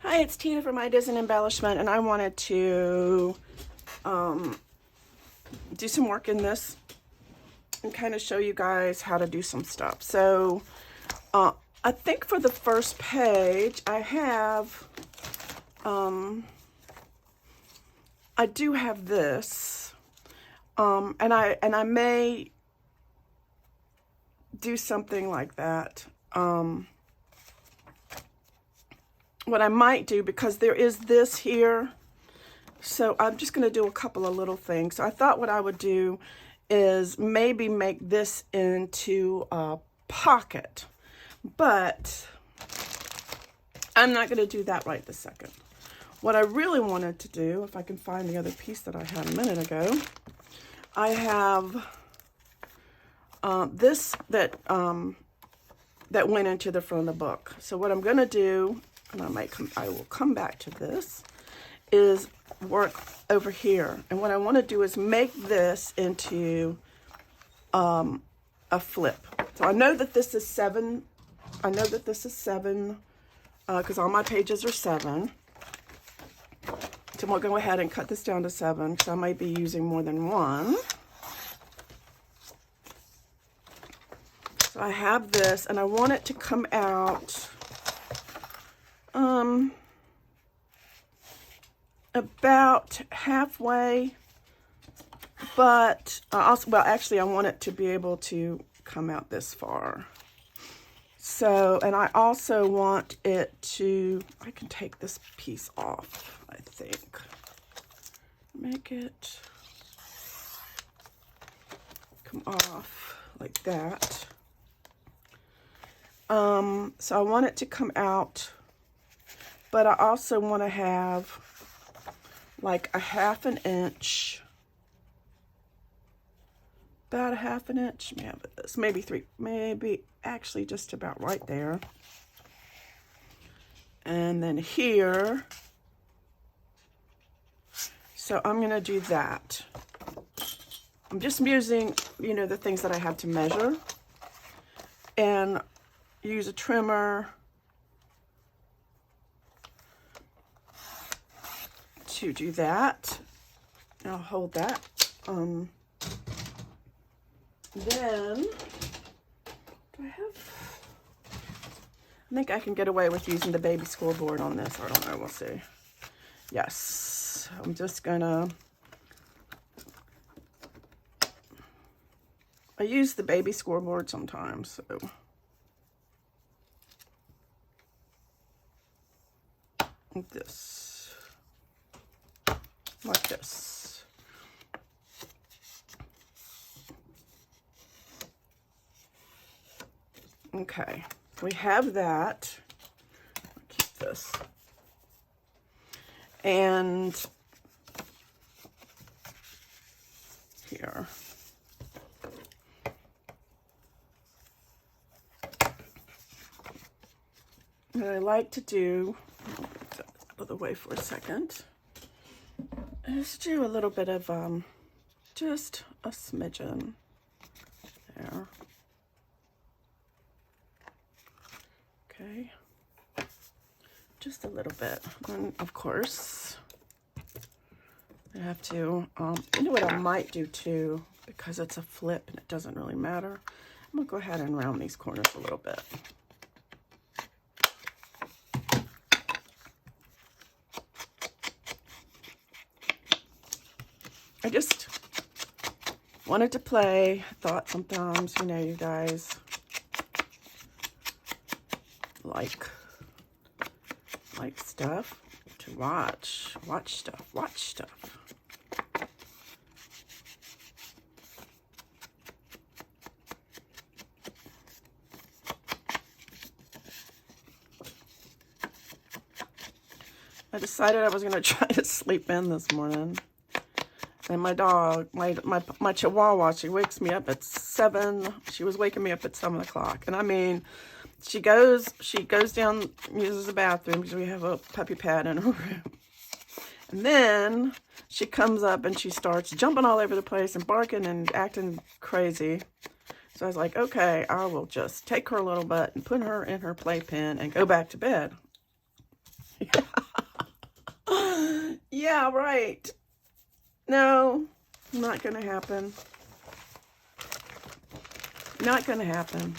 Hi, it's Tina from Ideas and Embellishment, and I wanted to do some work in this and kind of show you guys how to do some stuff. So I think for the first page I have, I do have this, and I may do something like that. What I might do, because there is this here, so I'm just going to do a couple of little things. So I thought what I would do is maybe make this into a pocket, but I'm not going to do that right this second. What I really wanted to do, if I can find the other piece that I had a minute ago, I have this that went into the front of the book. So what I'm going to do, and I will come back to this, is work over here. And what I want to do is make this into a flip. So I know that this is 7. I know that this is 7 because all my pages are 7. So I'm going to go ahead and cut this down to 7 because I might be using more than one. So I have this, and I want it to come out about halfway, but well, actually I want it to be able to come out this far. So, and I also want it to, I can take this piece off, I think. Make it come off like that. So I want it to come out, but I also want to have like a 1/2 inch, about a 1/2 inch, maybe 3, maybe actually just about right there. And then here, so I'm going to do that. I'm just using, you know, the things that I have to measure, and use a trimmer to do that. I'll hold that. Then, do I have, I think I can get away with using the baby school board on this. I don't know, we'll see. Yes, I'm just gonna, I use the baby scoreboard sometimes, so. Like this. Like this. Okay, we have that. I'll keep this. And here. What I like to do, out of the way for a second, is do a little bit of just a smidgen there. Okay, just a little bit. And of course, I have to, you know what I might do too, because it's a flip and it doesn't really matter. I'm gonna go ahead and round these corners a little bit. I just wanted to play. Thought sometimes, you know, you guys like stuff to watch stuff. I decided I was going to try to sleep in this morning. And my dog, my Chihuahua, she wakes me up at 7. She was waking me up at 7 o'clock. And I mean, she goes down, uses the bathroom because we have a puppy pad in her room. And then she comes up and she starts jumping all over the place and barking and acting crazy. So I was like, okay, I will just take her little butt and put her in her playpen and go back to bed. Yeah. Yeah, right. No, not gonna happen. Not gonna happen.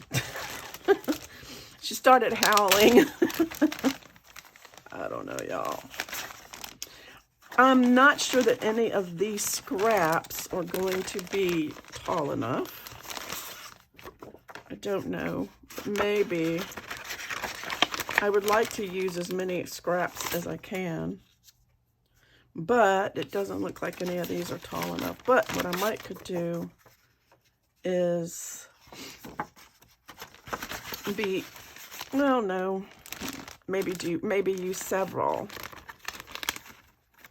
She started howling. I don't know, y'all. I'm not sure that any of these scraps are going to be tall enough. I don't know. Maybe. I would like to use as many scraps as I can. But it doesn't look like any of these are tall enough. But what I might could do is well, no, maybe use several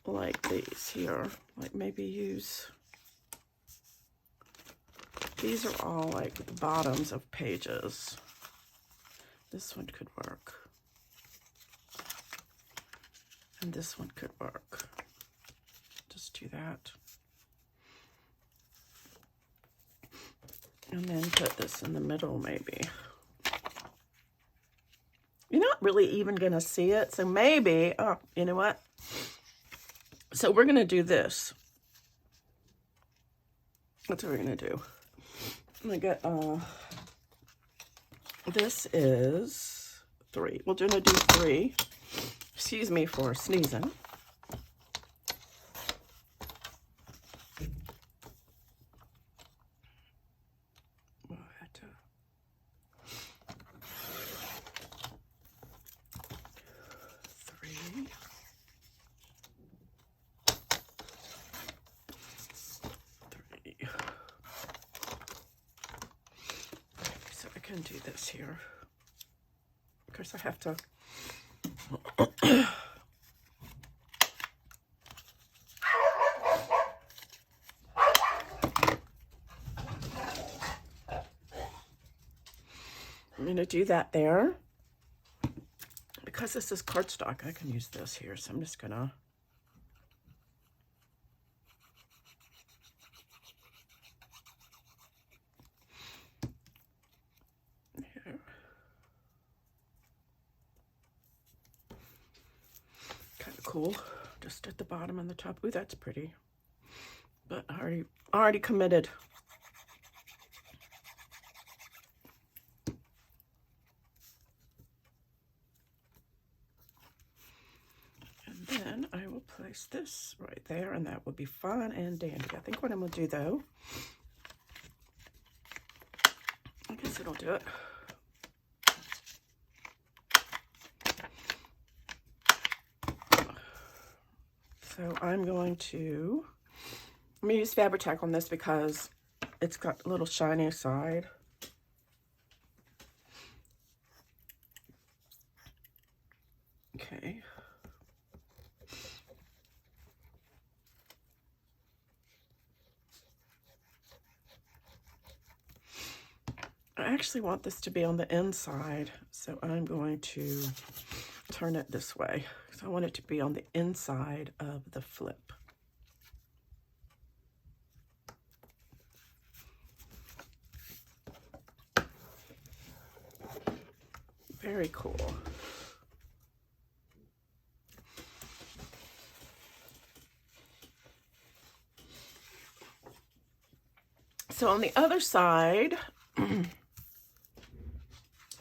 like these here. Like maybe use, these are all like the bottoms of pages. This one could work. And this one could work. Just do that. And then put this in the middle maybe. You're not really even going to see it. So maybe, oh, you know what? So we're going to do this. That's what we're going to do. I'm going to get, this is 3. We're going to do 3. Excuse me for sneezing. Can do this here. Of course, I have to. I'm going to do that there. Because this is cardstock, I can use this here. So I'm just going to. Cool, just at the bottom and the top. Ooh, that's pretty. But already committed. And then I will place this right there, and that will be fun and dandy. I think what I'm gonna do though, I guess it'll do it. So I'm going to use Fabri-Tac on this because it's got a little shiny side. Okay. I actually want this to be on the inside, so I'm going to turn it this way. So I want it to be on the inside of the flip. Very cool. So on the other side, I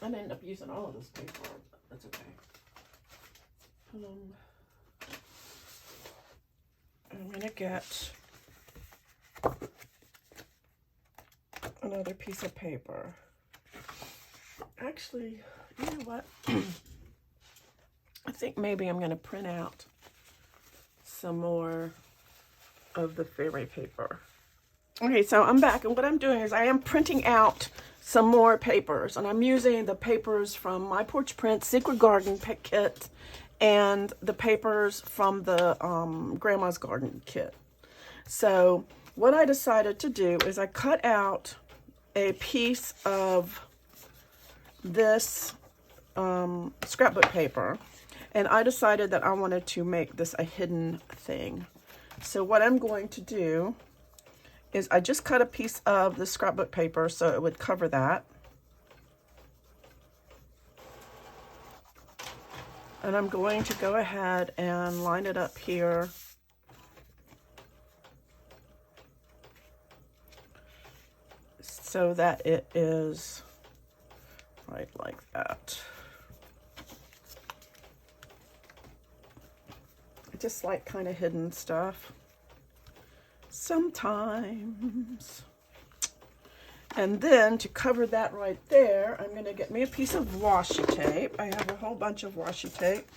end up using all of this paper, but that's okay. I'm going to get another piece of paper. Actually, you know what? I think maybe I'm going to print out some more of the fairy paper. Okay, so I'm back, and what I'm doing is I am printing out some more papers, and I'm using the papers from My Porch Print Secret Garden Kit and the papers from the Grandma's Garden Kit. So what I decided to do is I cut out a piece of this scrapbook paper, and I decided that I wanted to make this a hidden thing. So what I'm going to do is I just cut a piece of the scrapbook paper so it would cover that. And I'm going to go ahead and line it up here so that it is right like that. I just like kind of hidden stuff sometimes. And then to cover that right there, I'm going to get me a piece of washi tape. I have a whole bunch of washi tape.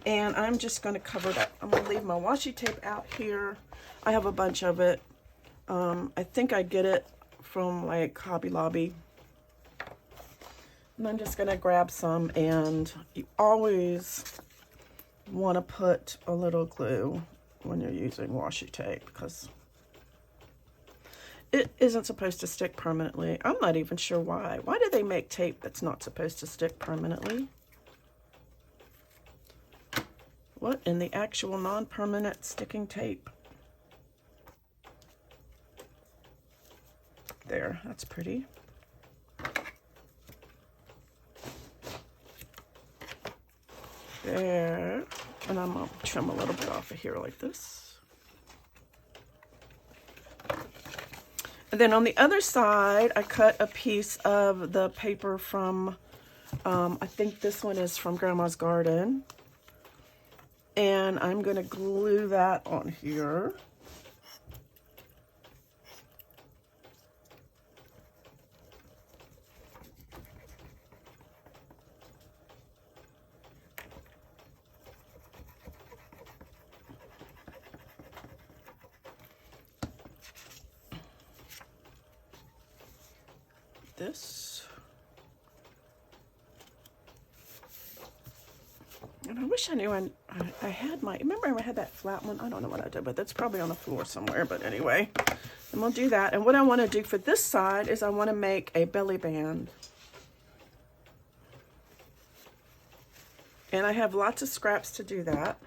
And I'm just going to cover that. I'm going to leave my washi tape out here. I have a bunch of it. I think I get it from like Hobby Lobby. And I'm just going to grab some, and you always want to put a little glue when you're using washi tape because it isn't supposed to stick permanently. I'm not even sure why. Why do they make tape that's not supposed to stick permanently? What in the actual non-permanent sticking tape? There, that's pretty. There, and I'm gonna trim a little bit off of here like this. And then on the other side, I cut a piece of the paper from, I think this one is from Grandma's Garden. And I'm gonna glue that on here. This. And I wish I knew I had my, remember I had that flat one? I don't know what I did, but that's probably on the floor somewhere. But anyway, and we'll do that. And what I want to do for this side is I want to make a belly band. And I have lots of scraps to do that.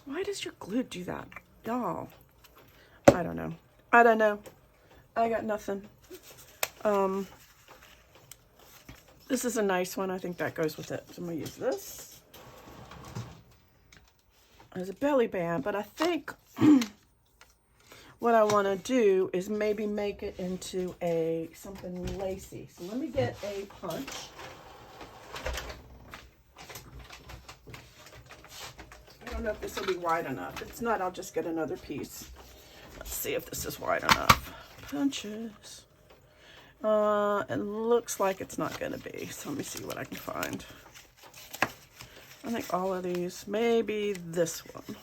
Why does your glue do that? Y'all, I don't know. I don't know. I got nothing. This is a nice one. I think that goes with it. So I'm going to use this as a belly band. But I think what I want to do is maybe make it into something lacy. So let me get a punch. I don't know if this will be wide enough. If it's not, I'll just get another piece. Let's see if this is wide enough. Punches. It looks like it's not going to be. So let me see what I can find. I think all of these, maybe this one.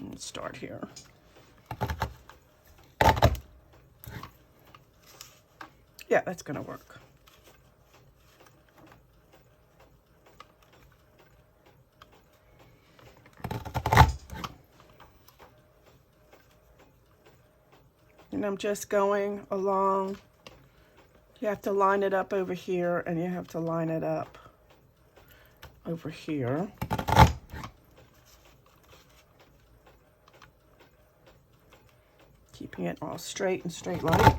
Let's start here. Yeah, that's going to work. And I'm just going along. You have to line it up over here, and you have to line it up over here. Keeping it all straight and straight line.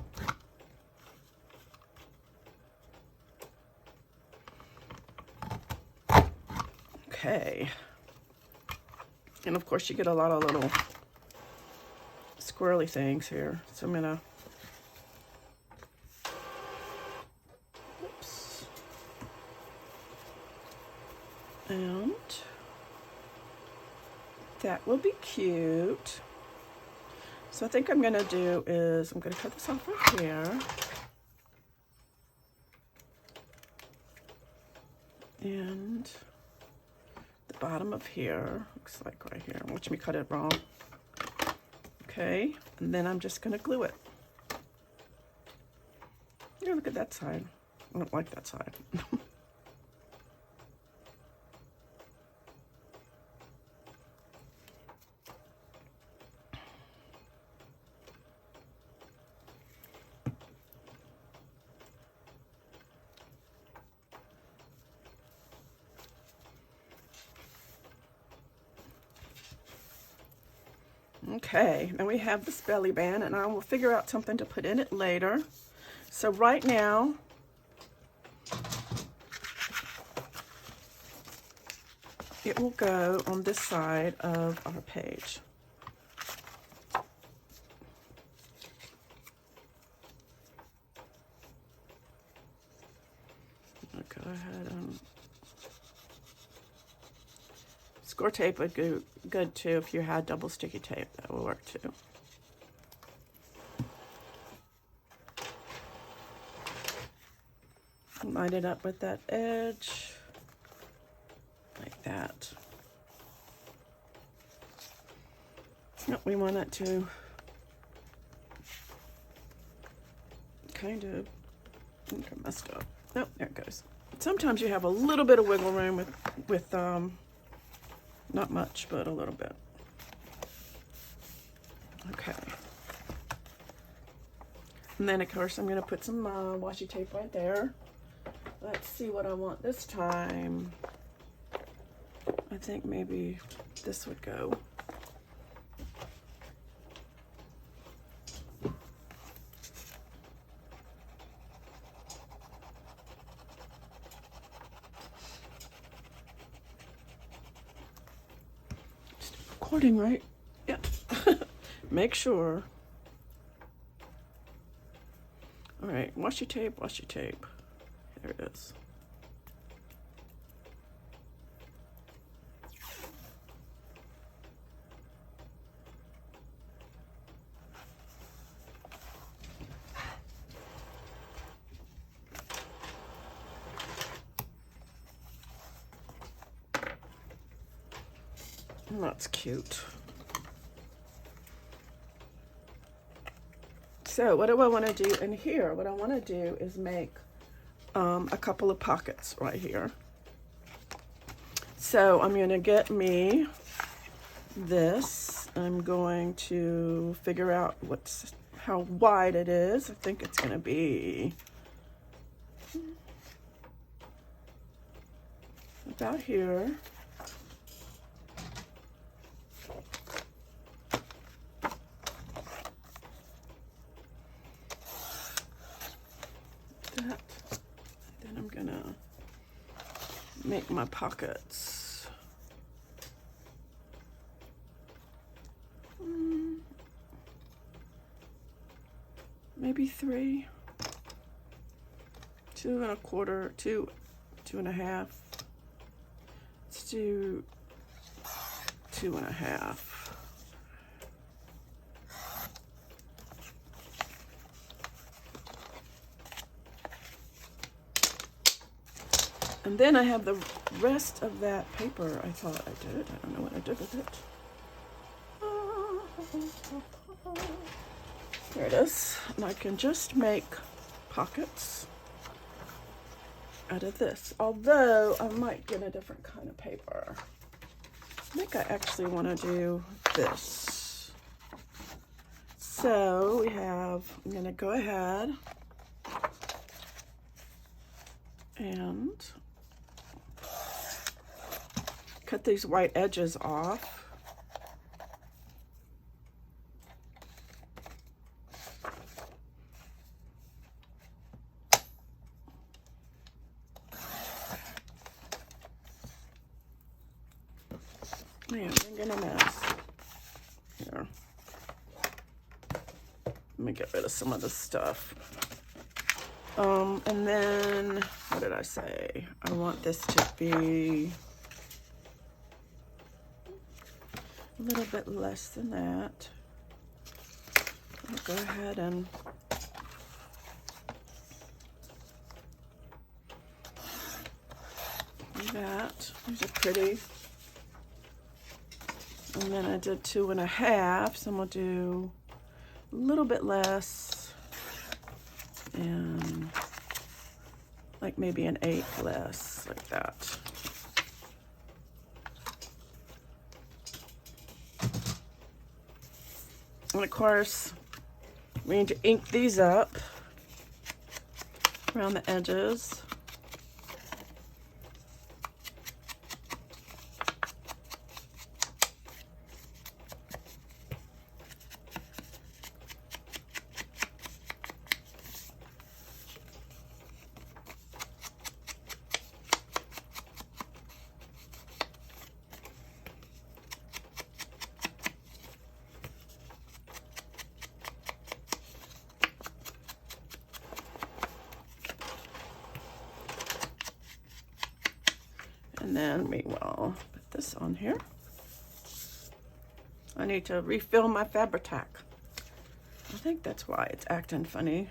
Okay. And of course you get a lot of little squirrely things here. So I'm gonna, oops. And that will be cute. So I think I'm gonna do is, I'm gonna cut this off right here. And the bottom of here, looks like right here. Watch me cut it wrong. Okay, and then I'm just gonna glue it. Yeah, look at that side. I don't like that side. Okay, now we have this belly band, and I will figure out something to put in it later. So right now, it will go on this side of our page. I'll go ahead and score tape would go good too if you had double sticky tape. That will work too. Line it up with that edge like that. Nope, we want it to kind of, I think I messed up. Nope, there it goes. Sometimes you have a little bit of wiggle room with not much, but a little bit. Okay. And then of course I'm going to put some washi tape right there. Let's see what I want this time. I think maybe this would go. Recording, right? Yeah. Make sure. All right, washi tape, washi tape. There it is. That's cute. So what do I want to do in here? What I want to do is make a couple of pockets right here. So I'm going to get me this. I'm going to figure out how wide it is. I think it's going to be about here. Then I'm gonna make my pockets. Maybe 3, 2 1/4, 2 1/2. Let's do 2 1/2. And then I have the rest of that paper. I thought I did. I don't know what I did with it. There it is. And I can just make pockets out of this. Although I might get a different kind of paper. I think I actually want to do this. So I'm going to go ahead and cut these white edges off. Man, I'm getting a mess. Here. Let me get rid of some of this stuff. And then, what did I say? I want this to be a little bit less than that. I'll go ahead and do that. These are pretty. And then I did 2 1/2, so I'm gonna do a little bit less and like maybe an 1/8 less, like that. And of course, we need to ink these up around the edges. And then we will put this on here. I need to refill my Fabri-Tac. I think that's why it's acting funny.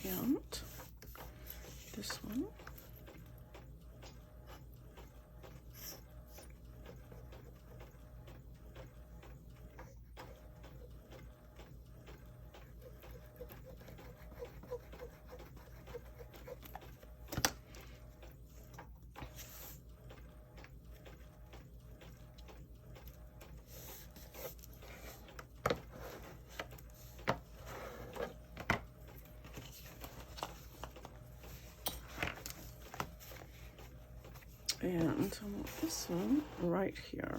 And this one. And I want this one right here.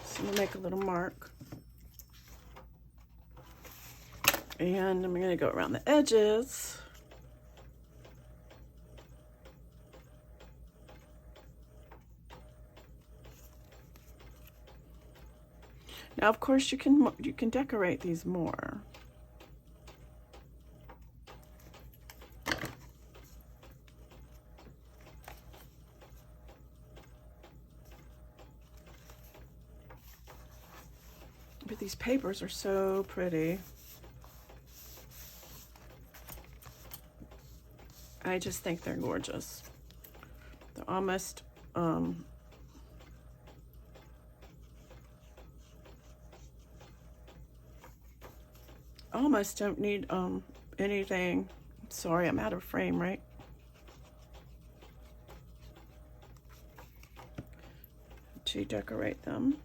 So I'm gonna make a little mark. And I'm gonna go around the edges. Now, of course, you can decorate these more. But these papers are so pretty. I just think they're gorgeous. They're almost almost don't need anything. Sorry, I'm out of frame, right? To decorate them.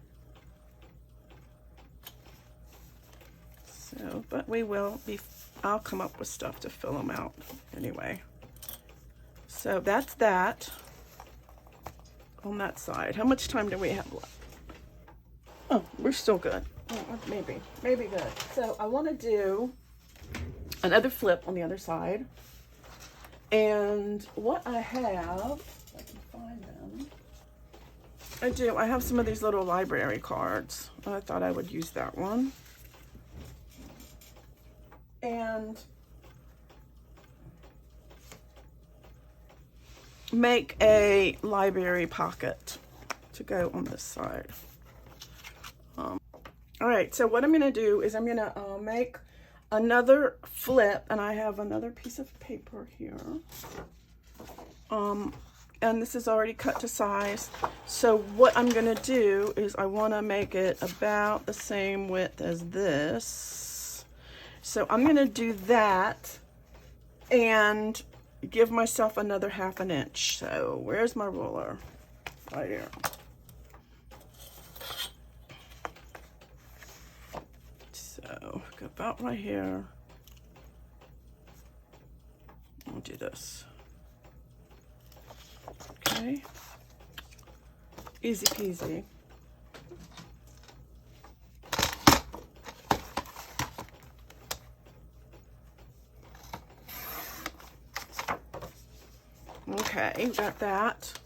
So, but we will be, I'll come up with stuff to fill them out anyway. So that's that on that side. How much time do we have left? Oh, we're still good. Oh, maybe good. So I want to do another flip on the other side. And what I have, if I can find them, I have some of these little library cards. I thought I would use that one. And make a library pocket to go on this side. All right, so what I'm gonna do is I'm gonna make another flip, and I have another piece of paper here. And this is already cut to size. So what I'm gonna do is I wanna make it about the same width as this. So I'm gonna do that and give myself another 1/2 inch. So where's my ruler? Right here. So go about right here. I'll do this. Okay. Easy peasy. Okay, got that.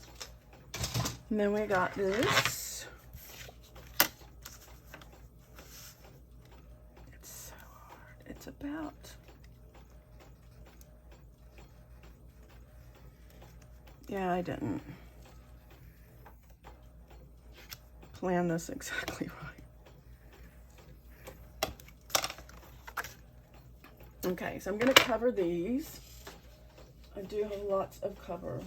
And then we got this. It's so hard. It's about, yeah, I didn't plan this exactly right. Okay, so I'm going to cover these. I do have lots of cover.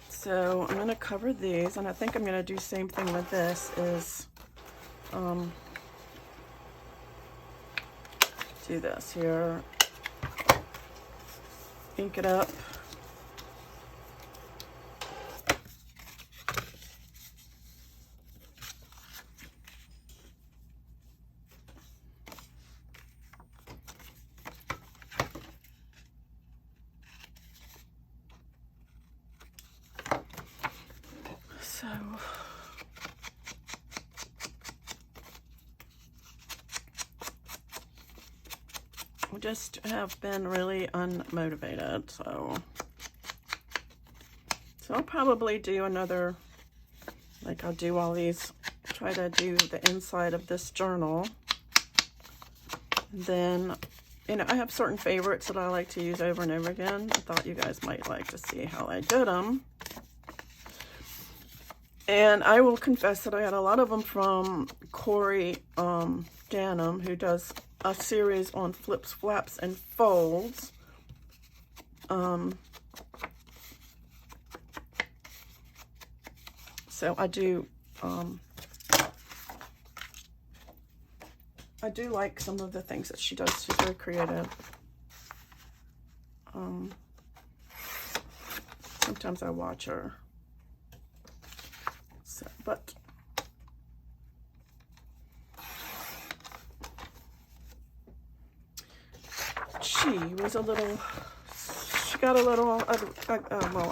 So I'm going to cover these, and I think I'm going to do the same thing with this, is do this here, ink it up. So just have been really unmotivated, so I'll probably do another, like I'll do all these, try to do the inside of this journal. And then, you know, I have certain favorites that I like to use over and over again. I thought you guys might like to see how I did them. And I will confess that I got a lot of them from Cori Dahmen, who does a series on flips, flaps, and folds. So I do like some of the things that she does. She's very creative. Sometimes I watch her. So, but she was a little, she got a little, well,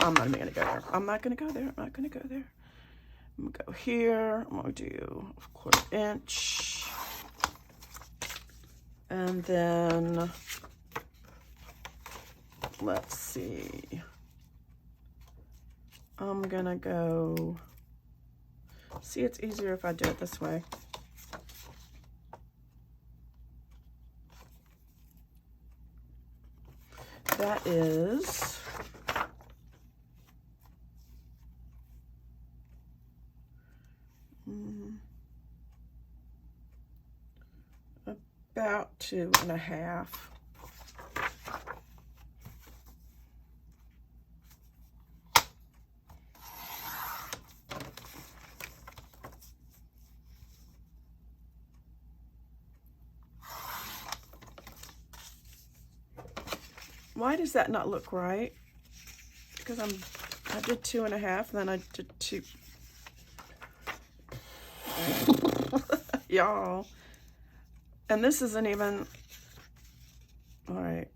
I'm not even going to go there. I'm not going to go there. I'm not going to go there. I'm going to go here. I'm going to do a 1/4 inch. And then, let's see. I'm going to go, see, it's easier if I do it this way. That is about 2.5. Why does that not look right? Because I did 2.5, and then I did 2. Y'all. And this isn't even, all right.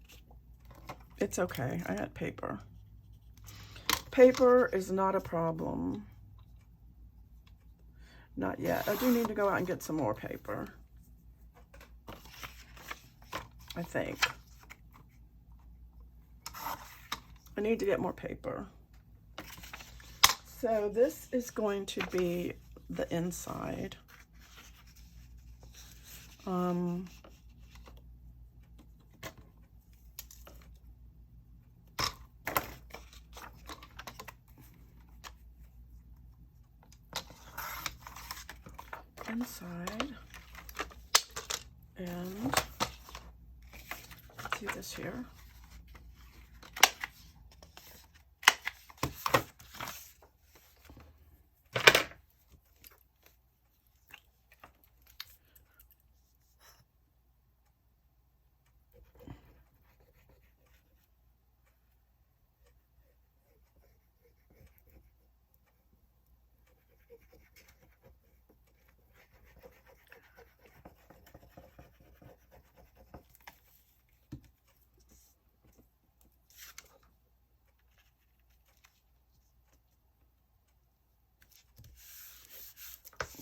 It's okay. I got paper. Paper is not a problem. Not yet. I do need to go out and get some more paper, I think. I need to get more paper. So this is going to be the inside. Inside, and let's do this here.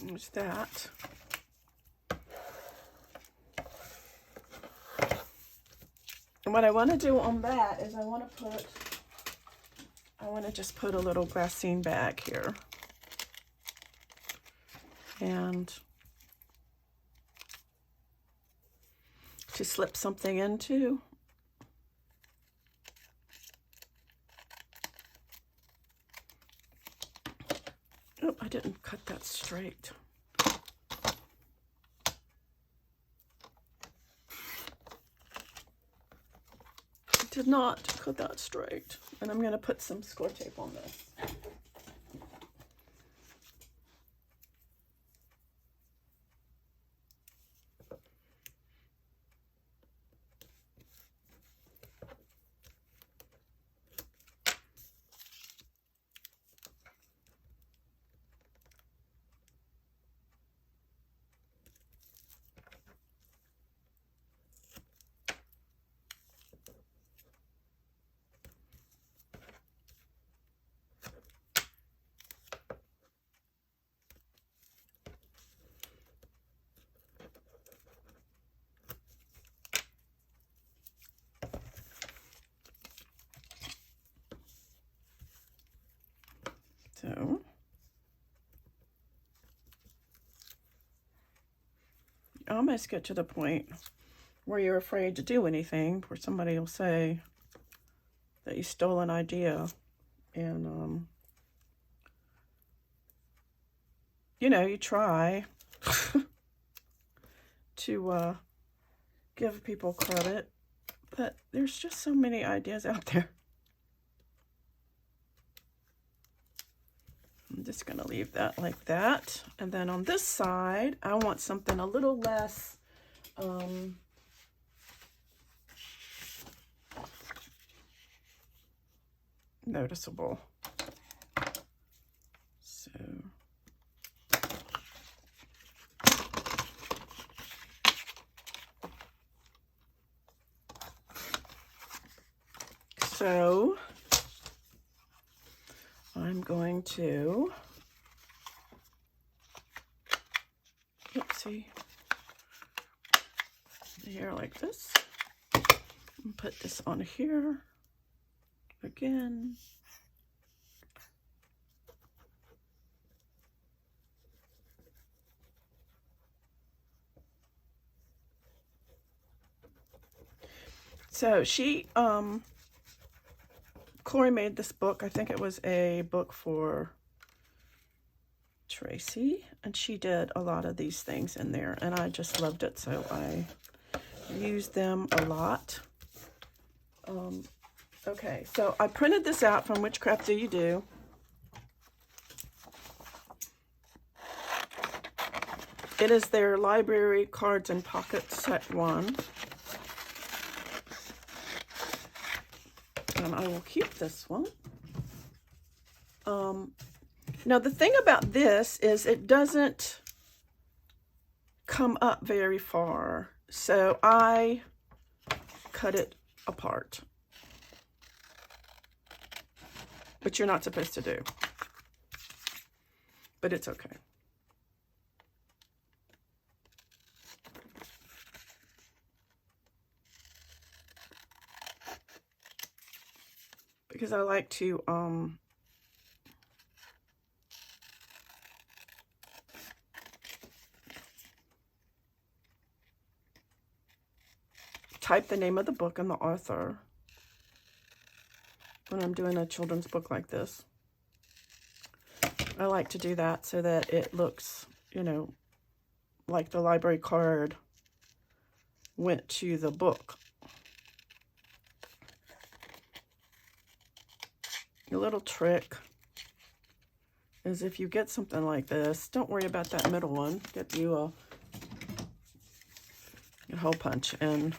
There's that. And what I want to do on that is I want to just put a little glassine bag here. And to slip something into. Oh, I didn't cut that straight. I did not cut that straight. And I'm going to put some score tape on this. So you almost get to the point where you're afraid to do anything, where somebody will say that you stole an idea, and you know, you try to give people credit, but there's just so many ideas out there. I'm just going to leave that like that. And then on this side, I want something a little less noticeable. So I'm going to, oopsie, here like this, and put this on here again. So Cori made this book. I think it was a book for Tracy, and she did a lot of these things in there, and I just loved it, so I used them a lot. Okay, so I printed this out from Whichcraftdoyoudo. It is their library cards and pockets set 1. And I will keep this one. Now the thing about this is it doesn't come up very far, so I cut it apart, which you're not supposed to do, but it's okay. Because I like to type the name of the book and the author when I'm doing a children's book like this. I like to do that so that it looks, you know, like the library card went to the book. A little trick is if you get something like this, don't worry about that middle one. Get you a hole punch, and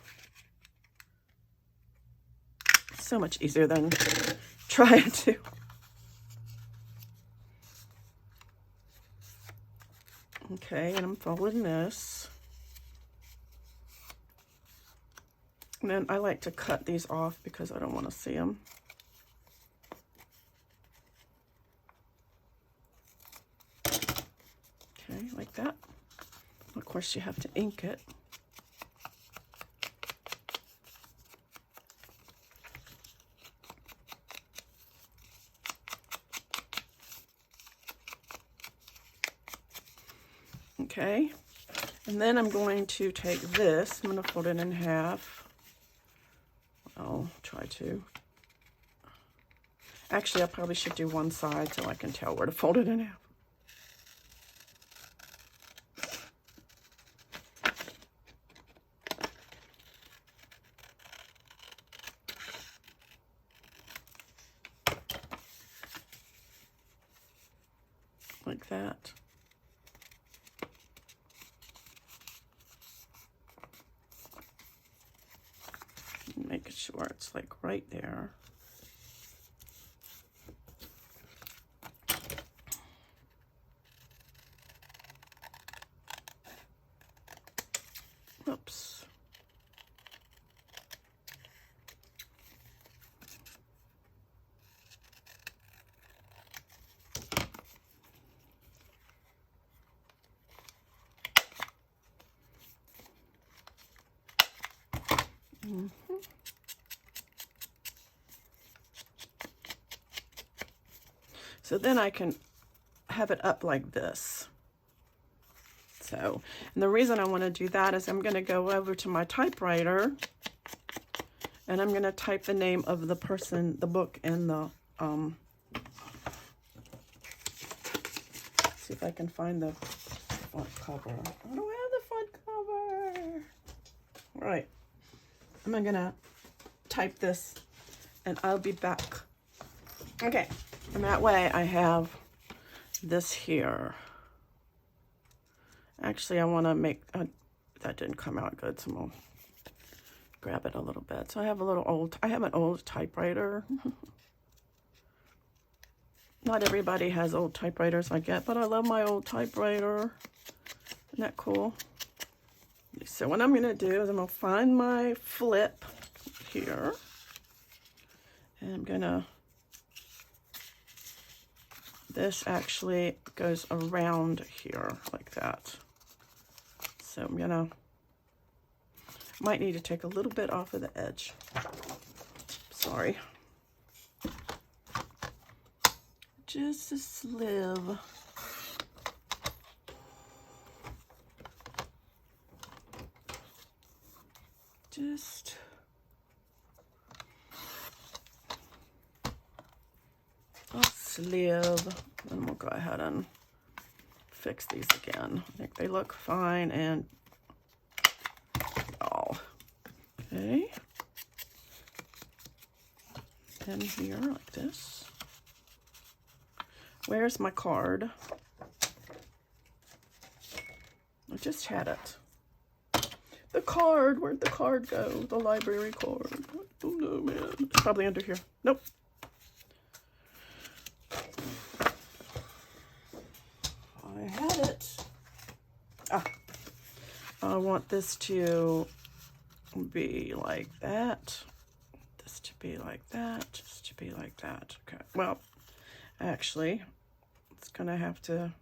it's so much easier than trying to. Okay, and I'm folding this. And then I like to cut these off because I don't want to see them. Okay, like that. Of course, you have to ink it. Okay, and then I'm going to take this, I'm going to fold it in half. I'll try to. Actually, I probably should do one side so I can tell where to fold it in half. Like that. Make sure it's like right there. Oops. So then I can have it up like this. So, and the reason I want to do that is I'm going to go over to my typewriter and I'm going to type the name of the person, the book, and the, see if I can find the front cover. I don't have the front cover. All right. I'm going to type this and I'll be back. Okay. And that way I have this here. Actually, I want to make, that didn't come out good, so I'm grab it a little bit. So I have an old typewriter. Not everybody has old typewriters I get, but I love my old typewriter. Isn't that cool? So what I'm going to do is I'm going to find my flip here. And I'm going to, this actually goes around here like that. So I'm going to, might need to take a little bit off of the edge. Sorry. Just a sliv. Just a sliv. And we'll go ahead and fix these again. I think they look fine and all. Okay. And here like this. Where's my card? I just had it. The card, where'd the card go? The library card. Oh no, man. It's probably under here. Nope. I had it. Ah. I want this to be like that. This to be like that. This to be like that. Okay. Well, actually, it's gonna have to.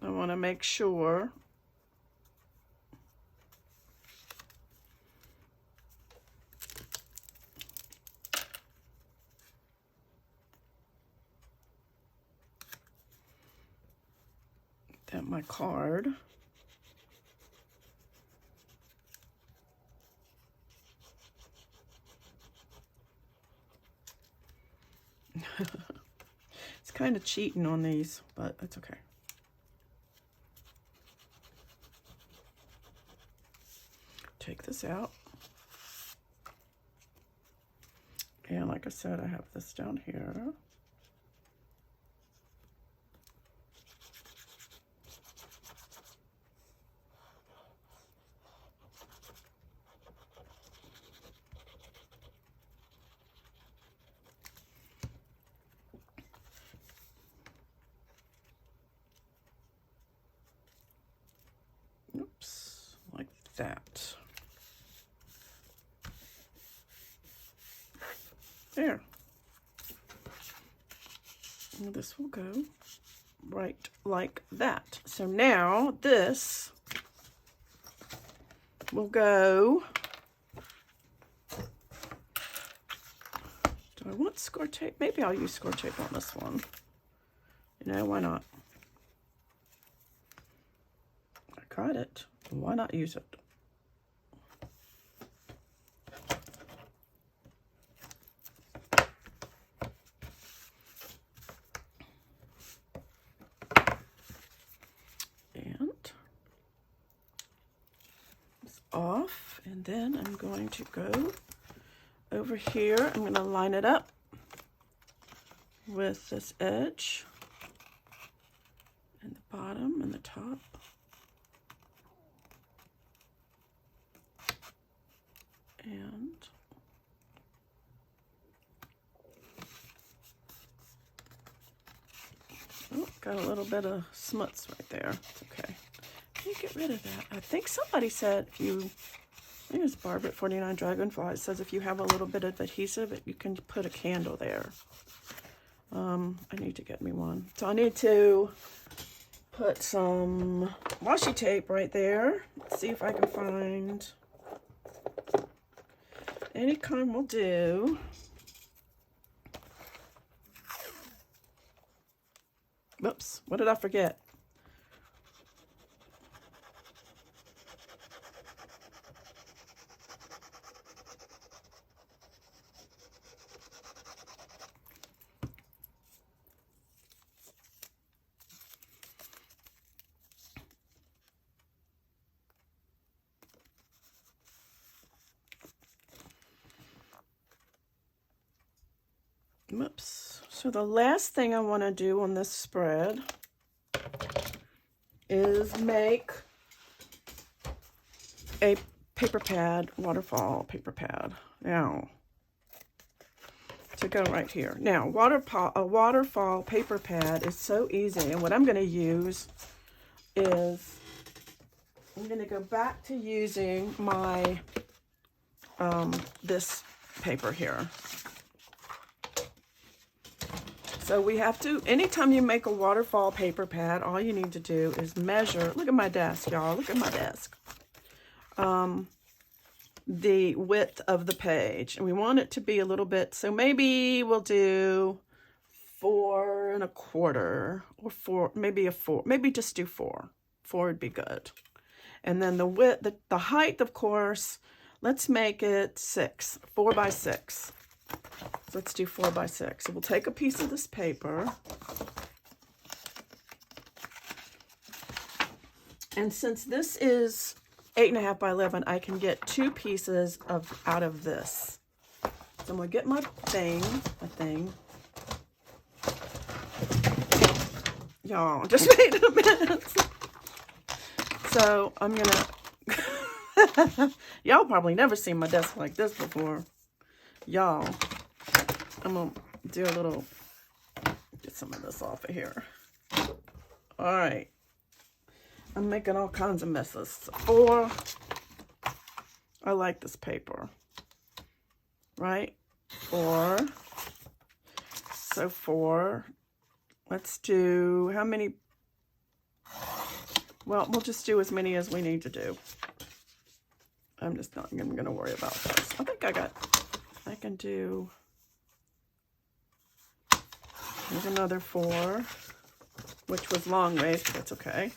I want to make sure that my card it's kind of cheating on these, but it's okay. Take this out. And like I said, I have this down here. Oops, like that. There. And this will go right like that. So now this will go. Do I want score tape? Maybe I'll use score tape on this one. You know, why not? I got it. Why not use it? Off, and then I'm going to go over here. I'm going to line it up with this edge and the bottom and the top. And oh, got a little bit of smuts right there. It's okay. Get rid of that. I think somebody said if you, I think it's Barbara at 49 Dragonfly, it says if you have a little bit of adhesive, you can put a candle there. I need to get me one. So I need to put some washi tape right there. Let's see if I can find. any kind will do. Whoops, what did I forget? Whoops. So the last thing I want to do on this spread is make a paper pad, waterfall paper pad. Now, to go right here. Now, a waterfall paper pad is so easy, and what I'm going to use is I'm going to go back to using my this paper here. So we have to, anytime you make a waterfall paper pad, all you need to do is measure, look at my desk, y'all, look at my desk, the width of the page. And we want it to be a little bit, so maybe we'll do 4 1/4 or 4, maybe a 4, maybe just do 4. 4 would be good. And then the width, the height, of course, let's make it 6, 4 by 6. So let's do 4 by 6. So we'll take a piece of this paper. And since this is 8.5 by 11, I can get 2 pieces out of this. So I'm going to get my thing. Y'all, just wait a minute. So I'm going to... Y'all probably never seen my desk like this before. Y'all, I'm going to do a little, get some of this off of here. All right. I'm making all kinds of messes. 4, I like this paper, right? 4, so 4, let's do, how many, well, we'll just do as many as we need to do. I'm just not even going to worry about this. I think I can do, there's another 4, which was long ways, but it's okay.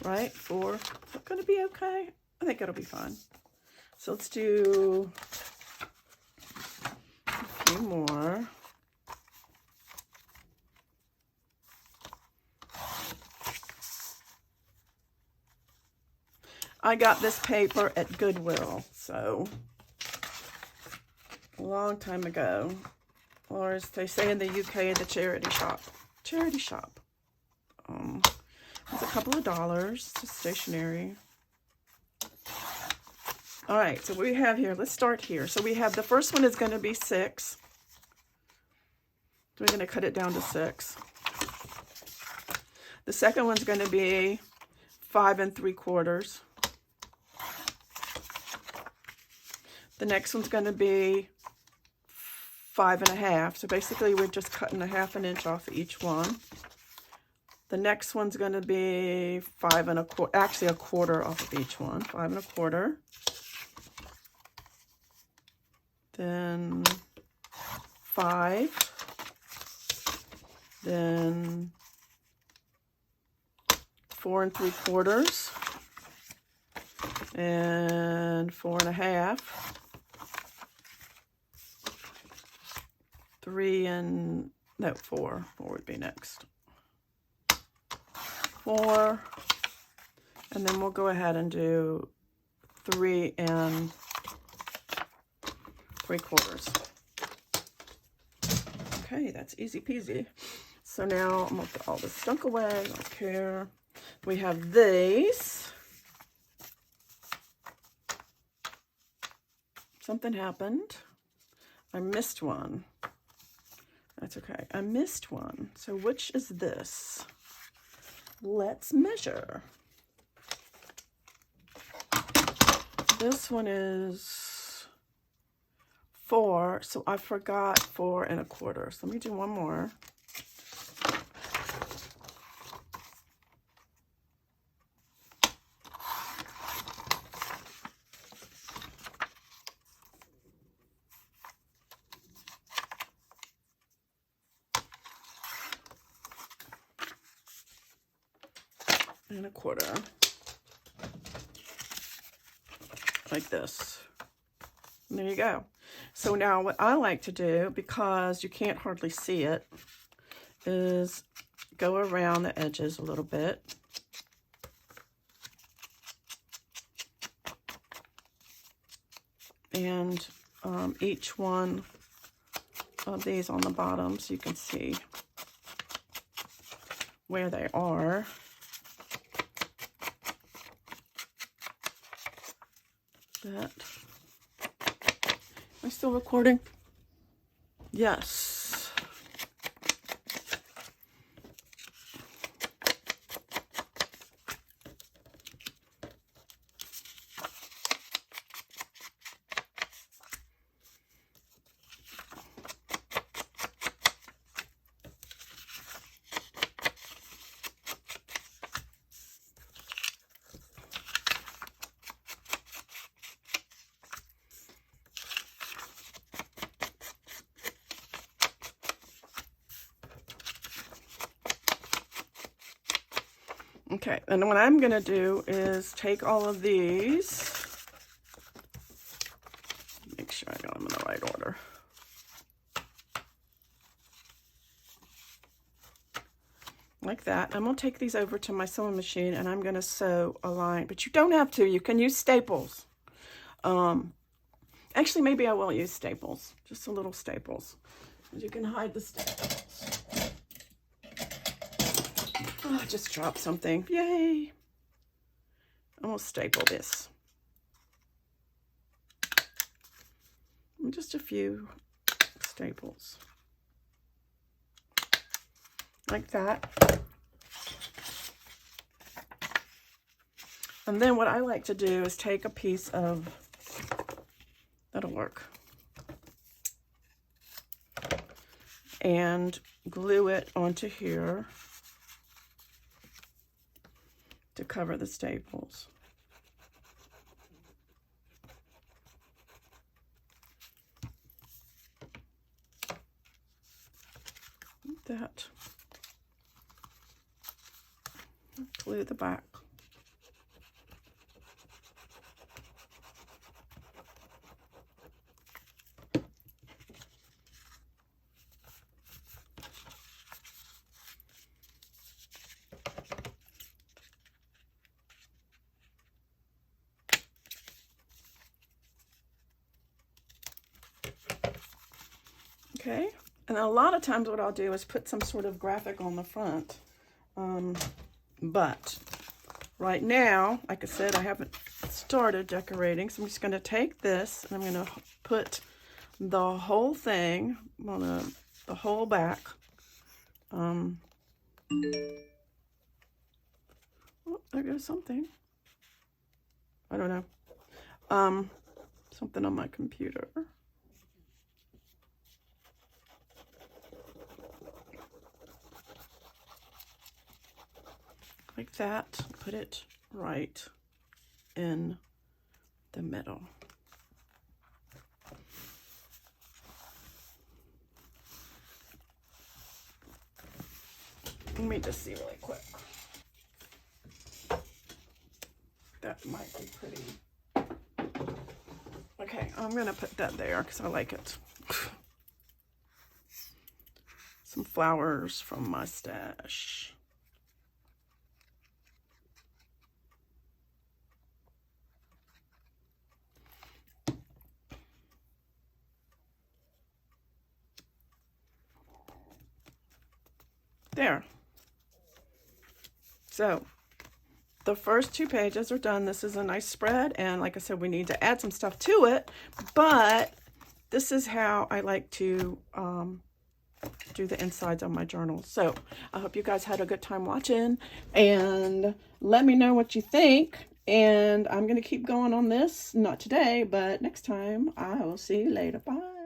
Right, 4, is it going to be okay? I think it'll be fine. So let's do a few more. I got this paper at Goodwill, so a long time ago, or as they say in the UK, the charity shop. It's a couple of dollars, just stationery. All right, so we have here, let's start here. So we have, the first one is going to be 6. So we're going to cut it down to 6. The second one's going to be 5 3/4. The next one's going to be 5 1/2. So basically we're just cutting 1/2 inch off of each one. The next one's going to be 5 1/4, actually 1/4 off of each one, 5 1/4. Then 5. Then 4 3/4. And 4 1/2. 3 and, no, 4. 4 would be next. 4, and then we'll go ahead and do 3 3/4. Okay, that's easy peasy. So now I'm going to put all this junk away. I don't care. We have these. Something happened. I missed one. That's okay. I missed one. So which is this? Let's measure. This one is 4, so I forgot 4 1/4. So let me do one more. 1/4, like this. And there you go. So now what I like to do, because you can't hardly see it, is go around the edges a little bit. And each one of these on the bottom, so you can see where they are. That. Am I still recording? Yes. Okay, and what I'm going to do is take all of these, make sure I got them in the right order. Like that. I'm going to take these over to my sewing machine and I'm going to sew a line, but you don't have to. You can use staples. Actually, maybe I will use staples, just a little staples. You can hide the staples. Oh, I just dropped something. Yay. I'm going to staple this. Just a few staples. Like that. And then what I like to do is take a piece of, that'll work, and glue it onto here to cover the staples. Like that. Glue the back. Okay, and a lot of times what I'll do is put some sort of graphic on the front. But right now, like I said, I haven't started decorating, so I'm just going to take this and I'm going to put the whole thing on the whole back. Oh, there goes something. I don't know. Something on my computer. Like that, put it right in the middle. Let me just see really quick. That might be pretty. Okay, I'm gonna put that there because I like it. Some flowers from my stash. There. So the first 2 pages are done. This is a nice spread, and like I said, we need to add some stuff to it, but this is how I like to do the insides on my journal. So I hope you guys had a good time watching, and let me know what you think. And I'm going to keep going on this, not today, but next time. I will see you later. Bye.